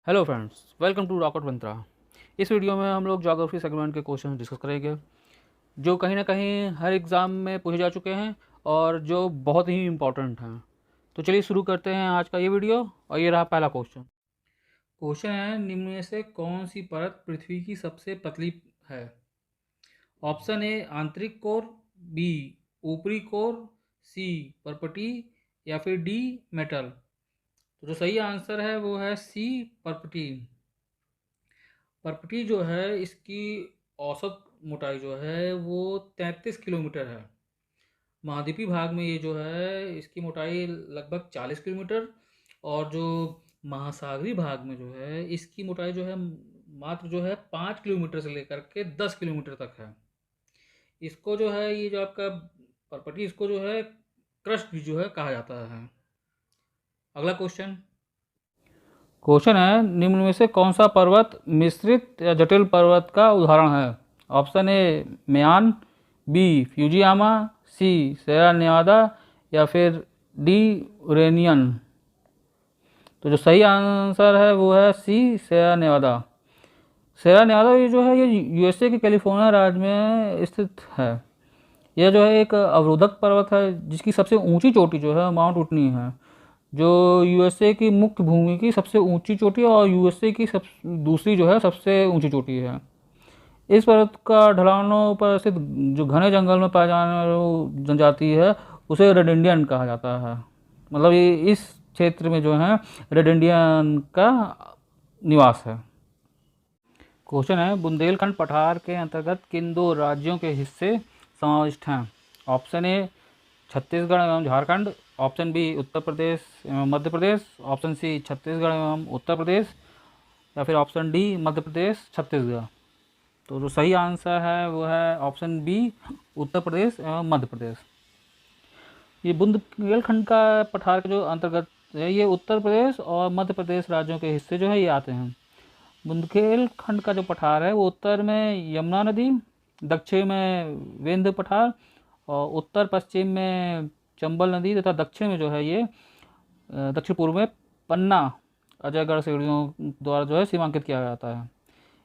Hello friends, welcome to rocket Mantra. इस video में हम लोग ज्योग्राफी सेगमेंट के क्वेश्चन डिस्कस करेंगे जो कहीं ना कहीं हर एग्ज़ाम में पूछे जा चुके हैं और जो बहुत ही इम्पोर्टेंट हैं। तो चलिए शुरू करते हैं आज का ये वीडियो। और ये रहा पहला क्वेश्चन। क्वेश्चन है, निम्न में से कौन सी परत पृथ्वी की सबसे पतली है? ऑप्शन ए आंतरिक कोर, बी ऊपरी कोर, सी परपटी या फिर डी मेटल। तो जो सही आंसर है वो है सी परपटी। परपटी जो है इसकी औसत मोटाई जो है वो 33 किलोमीटर है। महाद्वीपीय भाग में ये जो है इसकी मोटाई लगभग 40 किलोमीटर, और जो महासागरीय भाग में जो है इसकी मोटाई जो है मात्र जो है 5 किलोमीटर से लेकर के 10 किलोमीटर तक है। इसको जो है ये जो आपका परपटी इसको जो है क्रस्ट भी जो है कहा जाता है। अगला क्वेश्चन। क्वेश्चन है, निम्न में से कौन सा पर्वत मिश्रित या जटिल पर्वत का उदाहरण है? ऑप्शन ए मेयान, बी फ्यूजियामा, सी सेरा नेवादा या फिर डी उरेनियन। तो जो सही आंसर है वो है सी सेरा नेवादा। सेरा नेवादा ये जो है ये यूएसए के कैलिफोर्निया राज्य में स्थित है। यह जो है एक अवरोधक पर्वत है जिसकी सबसे ऊंची चोटी जो है माउंट उटनी है, जो यूएसए की मुख्य भूमि की सबसे ऊंची चोटी और यूएसए की दूसरी जो है सबसे ऊंची चोटी है। इस पर्वत का ढलानों पर स्थित जो घने जंगल में पाए जाने वाली जनजाति है उसे रेड इंडियन कहा जाता है। मतलब ये इस क्षेत्र में जो है रेड इंडियन का निवास है। क्वेश्चन है, बुंदेलखंड पठार के अंतर्गत किन दो राज्यों के हिस्से समाविष्ट हैं? ऑप्शन ए छत्तीसगढ़ एवं झारखंड, ऑप्शन बी उत्तर प्रदेश एवं मध्य प्रदेश, ऑप्शन सी छत्तीसगढ़ एवं उत्तर प्रदेश या फिर ऑप्शन डी मध्य प्रदेश छत्तीसगढ़। तो जो सही आंसर है वो है ऑप्शन बी उत्तर प्रदेश एवं मध्य प्रदेश। ये बुंदेलखंड का पठार के जो अंतर्गत है ये उत्तर प्रदेश और मध्य प्रदेश राज्यों के हिस्से जो है ये आते हैं। बुंदेलखंड का जो पठार है वो उत्तर में यमुना नदी, दक्षिण में विंध्य पठार और उत्तर पश्चिम में चंबल नदी तथा दक्षिण में जो है ये दक्षिण पूर्व में पन्ना अजयगढ़ सीढ़ियों द्वारा जो है सीमांकित किया जाता है।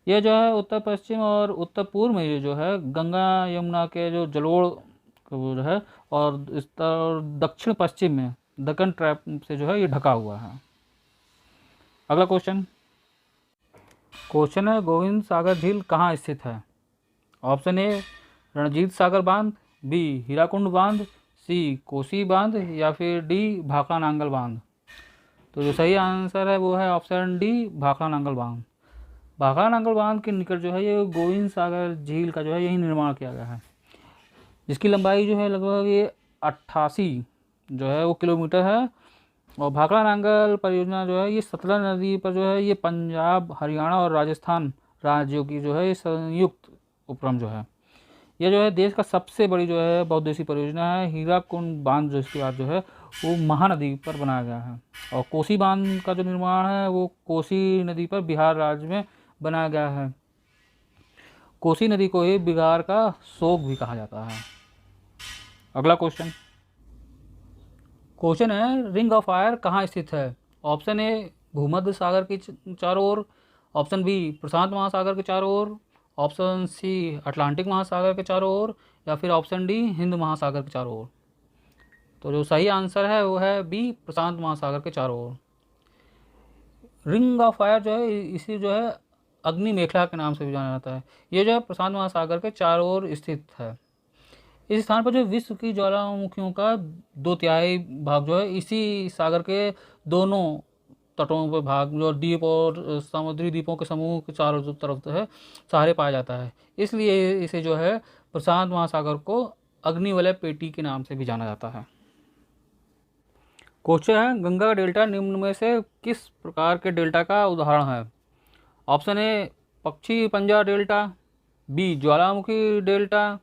यह जो है उत्तर पश्चिम और उत्तर पूर्व में ये जो है गंगा यमुना के जो जलोढ़ जो है और दक्षिण पश्चिम में दक्कन ट्रैप से जो है ये ढका हुआ है। अगला क्वेश्चन। क्वेश्चन है, गोविंद सागर झील कहाँ स्थित है? ऑप्शन ए रणजीत सागर बांध, बी हीराकुंड बांध, सी कोसी बांध या फिर डी भाखड़ा नांगल बांध। तो जो सही आंसर है वो है ऑप्शन डी भाखड़ा नांगल बांध। भाखड़ा नांगल बांध के निकट जो है ये गोविंद सागर झील का जो है यही निर्माण किया गया है, जिसकी लंबाई जो है लगभग ये 88 जो है वो किलोमीटर है। और भाखड़ा नांगल परियोजना जो है ये सतलज नदी पर जो है ये पंजाब, हरियाणा और राजस्थान राज्यों की जो है संयुक्त उपक्रम जो है यह जो है देश का सबसे बड़ी जो है बहुउद्देशीय परियोजना है। हीराकुंड बांध जो इसके बाद जो है वो महानदी पर बनाया गया है, और कोसी बांध का जो निर्माण है वो कोसी नदी पर बिहार राज्य में बनाया गया है। कोसी नदी को ही बिहार का शोक भी कहा जाता है। अगला क्वेश्चन। क्वेश्चन है, रिंग ऑफ फायर कहाँ स्थित है? ऑप्शन ए भूमध्य सागर के चारों ओर, ऑप्शन बी प्रशांत महासागर के चारों ओर, ऑप्शन सी अटलांटिक महासागर के चारों ओर या फिर ऑप्शन डी हिंद महासागर के चारों ओर। तो जो सही आंसर है वो है बी प्रशांत महासागर के चारों ओर। रिंग ऑफ फायर जो है इसी जो है अग्नि मेखला के नाम से भी जाना जाता है। ये जो है प्रशांत महासागर के चारों ओर स्थित है। इस स्थान पर जो विश्व की ज्वालामुखियों का 2/3 भाग जो है इसी सागर के दोनों तटों पर भाग जो द्वीप और समुद्री द्वीपों के समूह के चारों तरफ जो है सहारे पाया जाता है। इसलिए इसे जो है प्रशांत महासागर को अग्निवलय पेटी के नाम से भी जाना जाता है। क्वेश्चन है, गंगा का डेल्टा निम्न में से किस प्रकार के डेल्टा का उदाहरण है? ऑप्शन ए पक्षी पंजा डेल्टा, बी ज्वालामुखी डेल्टा,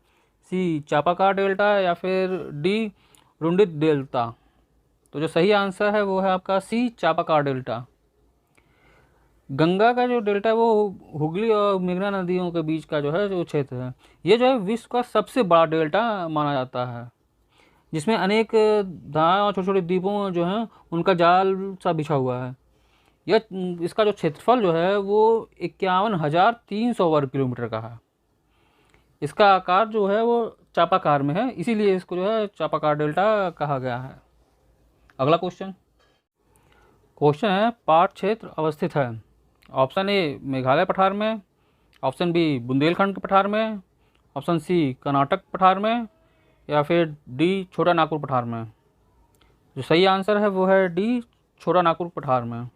सी चापाकार डेल्टा या फिर डी रुंडित डेल्टा। तो जो सही आंसर है वो है आपका सी चापाकार डेल्टा। गंगा का जो डेल्टा है वो हुगली और मेघना नदियों के बीच का जो है जो क्षेत्र है, ये जो है विश्व का सबसे बड़ा डेल्टा माना जाता है, जिसमें अनेक धार और छोटे छोटे द्वीपों जो हैं उनका जाल सा बिछा हुआ है। यह इसका जो क्षेत्रफल जो है वो 51,300 वर्ग किलोमीटर का है। इसका आकार जो है वो चापाकार में है, इसीलिए इसको जो है चापाकार डेल्टा कहा गया है। अगला क्वेश्चन है पाट क्षेत्र अवस्थित है। ऑप्शन ए मेघालय पठार में, ऑप्शन बी बुंदेलखंड के पठार में, ऑप्शन सी कर्नाटक पठार में, या फिर डी छोटा नागपुर पठार में। जो सही आंसर है वो है डी छोटा नागपुर पठार में।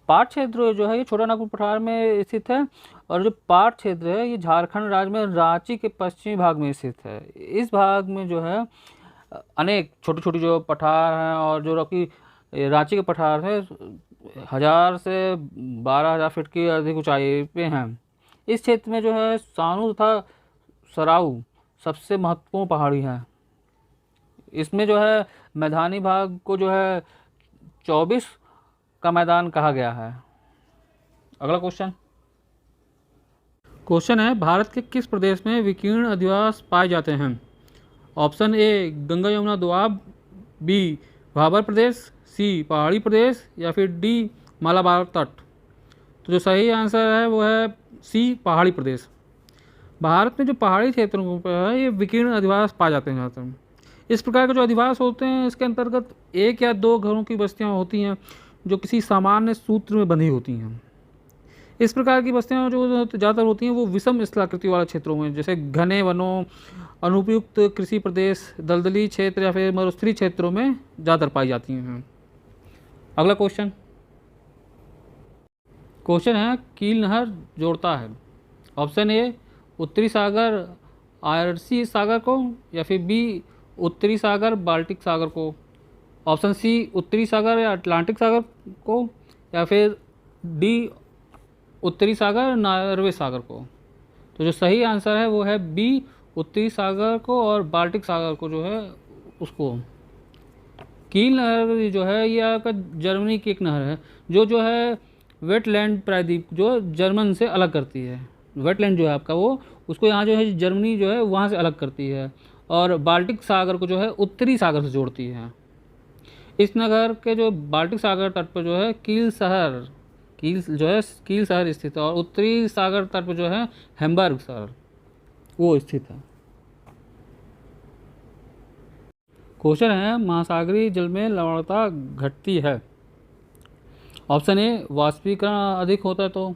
पाट क्षेत्र जो है ये छोटा नागपुर पठार में स्थित है, और जो पाट क्षेत्र है ये झारखंड राज्य में रांची के पश्चिमी भाग में स्थित है। इस भाग में जो है अनेक छोटी छोटी जो पठार हैं, और जो कि रांची के पठार है 1000 से 12,000 फीट की अधिक ऊंचाई पे हैं। इस क्षेत्र में जो है सानू तथा सराऊ सबसे महत्वपूर्ण पहाड़ी है। इसमें जो है मैदानी भाग को जो है 24 का मैदान कहा गया है। अगला क्वेश्चन है भारत के किस प्रदेश में विकीर्ण अधिवास पाए जाते हैं। Option A Ganga Yamuna doab, B Bhabar प्रदेश, सी पहाड़ी प्रदेश, या फिर डी मालाबार तट। तो जो सही आंसर है वो है सी पहाड़ी प्रदेश। भारत में जो पहाड़ी क्षेत्रों पर है ये विकीर्ण अधिवास पाए जाते हैं। ज़्यादातर इस प्रकार के जो अधिवास होते हैं इसके अंतर्गत एक या दो घरों की बस्तियां होती हैं जो किसी सामान्य सूत्र में बंधी होती हैं। इस प्रकार की बस्तियां जो ज़्यादातर होती हैं वो विषम स्थलाकृति वाले क्षेत्रों में, जैसे घने वनों, अनुपयुक्त कृषि प्रदेश, दलदली क्षेत्र या फिर मरुस्थलीय क्षेत्रों में ज़्यादातर पाई जाती हैं। अगला क्वेश्चन है कील नहर जोड़ता है। ऑप्शन ए उत्तरी सागर आयरसी सागर को, या फिर बी उत्तरी सागर बाल्टिक सागर को, ऑप्शन सी उत्तरी सागर या अटलांटिक सागर को, या फिर डी उत्तरी सागर नॉर्वे सागर को। तो जो सही आंसर है वो है बी उत्तरी सागर को और बाल्टिक सागर को जो है उसको। कील नहर जो है ये आपका जर्मनी की एक नहर है जो है वेटलैंड प्रायद्वीप जो जर्मन से अलग करती है। वेटलैंड जो है आपका वो उसको यहाँ जो है जर्मनी जो है वहाँ से अलग करती है, और बाल्टिक सागर को जो है उत्तरी सागर से जोड़ती है। इस नगर के जो बाल्टिक सागर तट पर जो है कील शहर स्थित है, और उत्तरी सागर तट पर जो है हैम्बर्ग शहर वो स्थित है। क्वेश्चन है महासागरीय जल में लवणता घटती है। ऑप्शन ए वाष्पीकरण अधिक होता है तो,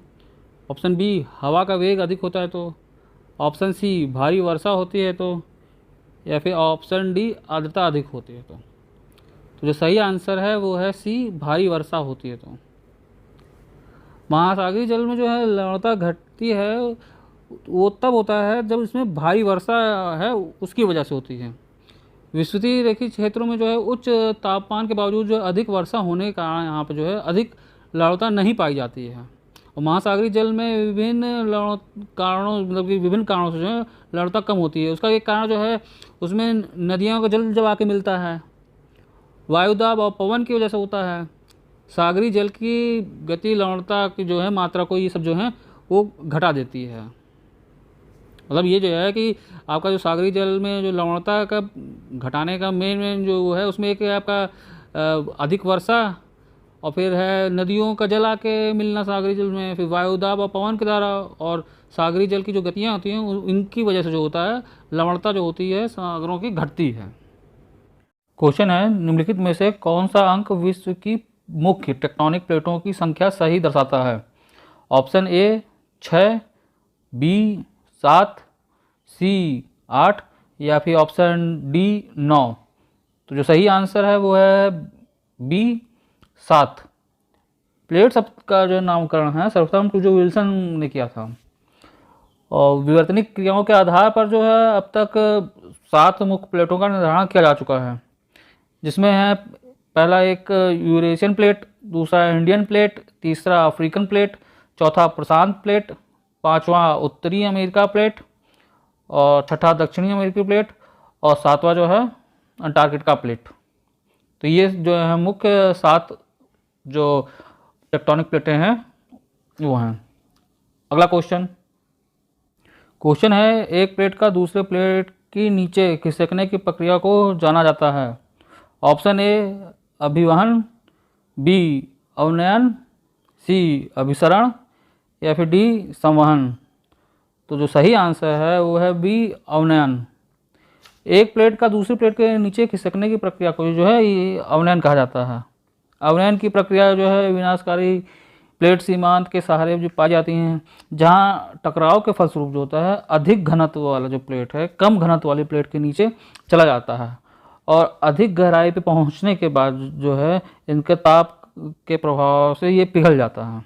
ऑप्शन बी हवा का वेग अधिक होता है तो, ऑप्शन सी भारी वर्षा होती है तो, या फिर ऑप्शन डी आर्द्रता अधिक होती है तो। जो सही आंसर है वो है सी भारी वर्षा होती है तो। महासागरीय जल में जो है लवणता घटती है वो तब होता है जब इसमें भारी वर्षा है उसकी वजह से होती है। विस्तृतीय रेखीय क्षेत्रों में जो है उच्च तापमान के बावजूद जो अधिक वर्षा होने के कारण यहाँ पर जो है अधिक लवणता नहीं पाई जाती है। और महासागरीय जल में विभिन्न कारणों से जो है लवणता कम होती है। उसका एक कारण जो है उसमें नदियों का जल जब आके मिलता है, वायुदाब और पवन की वजह से होता है। सागरीय जल की गति लवणता की जो है मात्रा को ये सब जो है वो घटा देती है। मतलब ये जो है कि आपका जो सागरीय जल में जो लवणता का घटाने का मेन जो है उसमें एक है आपका अधिक वर्षा, और फिर है नदियों का जल आके मिलना सागरीय जल में, फिर वायुदाब और पवन के द्वारा, और सागरीय जल की जो गतियाँ होती हैं इनकी वजह से जो होता है लवणता जो होती है सागरों की घटती है। क्वेश्चन है निम्नलिखित में से कौन सा अंक विश्व की मुख्य टेक्टोनिक प्लेटों की संख्या सही दर्शाता है। ऑप्शन ए 6, बी 7, सी 8, या फिर ऑप्शन डी 9। तो जो सही आंसर है वो है बी 7। प्लेट शब्द का जो नामकरण है सर्वप्रथम जो विल्सन ने किया था, और विवर्तनिक क्रियाओं के आधार पर जो है अब तक 7 मुख्य प्लेटों का निर्धारण किया जा चुका है, जिसमें है पहला एक यूरेशियन प्लेट, दूसरा इंडियन प्लेट, तीसरा अफ्रीकन प्लेट, चौथा प्रशांत प्लेट, पांचवा उत्तरी अमेरिका प्लेट, और छठा दक्षिणी अमेरिकी प्लेट, और सातवां जो है अंटार्कटिका प्लेट। तो ये जो है मुख्य 7 जो टेक्टोनिक प्लेटें हैं वो हैं। अगला क्वेश्चन है एक प्लेट का दूसरे प्लेट की नीचे खिसकने की प्रक्रिया को जाना जाता है। ऑप्शन ए अभिवहन, बी अवनयन, सी अभिसरण या फिर डी संवहन। तो जो सही आंसर है वो है बी अवनयन। एक प्लेट का दूसरी प्लेट के नीचे खिसकने की प्रक्रिया को जो है ये अवनयन कहा जाता है। अवनयन की प्रक्रिया जो है विनाशकारी प्लेट सीमांत के सहारे जो पाई जाती हैं, जहां टकराव के फलस्वरूप जो होता है अधिक घनत्व वाला जो प्लेट है कम घनत्व वाली प्लेट के नीचे चला जाता है और अधिक गहराई पे पहुंचने के बाद जो है इनके ताप के प्रभाव से ये पिघल जाता है।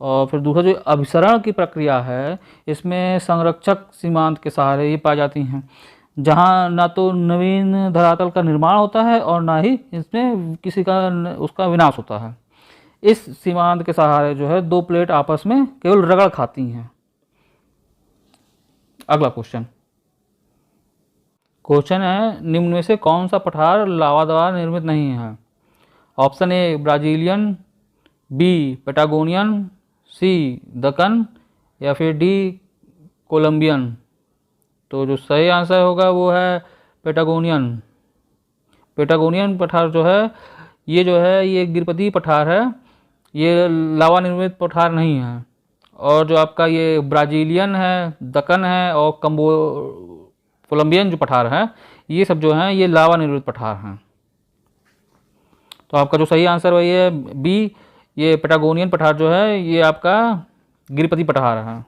और फिर दूसरा जो अभिसरण की प्रक्रिया है, इसमें संरक्षक सीमांत के सहारे ये पाई जाती हैं, जहाँ ना तो नवीन धरातल का निर्माण होता है और ना ही इसमें किसी का उसका विनाश होता है। इस सीमांत के सहारे जो है दो प्लेट आपस में केवल रगड़ खाती हैं। अगला क्वेश्चन है, निम्न में से कौन सा पठार लावा द्वारा निर्मित नहीं है? Option A Brazilian, B Patagonian, C Deccan या फिर डी कोलंबियन। तो जो सही आंसर होगा वो है पेटागोनियन। पेटागोनियन पठार जो है ये गिरपति पठार है, ये लावा निर्मित पठार नहीं है। और जो आपका ये ब्राजीलियन है, दक्कन है और कोलंबियन जो पठार है, ये सब जो हैं ये लावा निर्मित पठार हैं। तो आपका जो सही आंसर वही है बी, ये पेटागोनियन पठार जो है ये आपका गिरपति पठार है।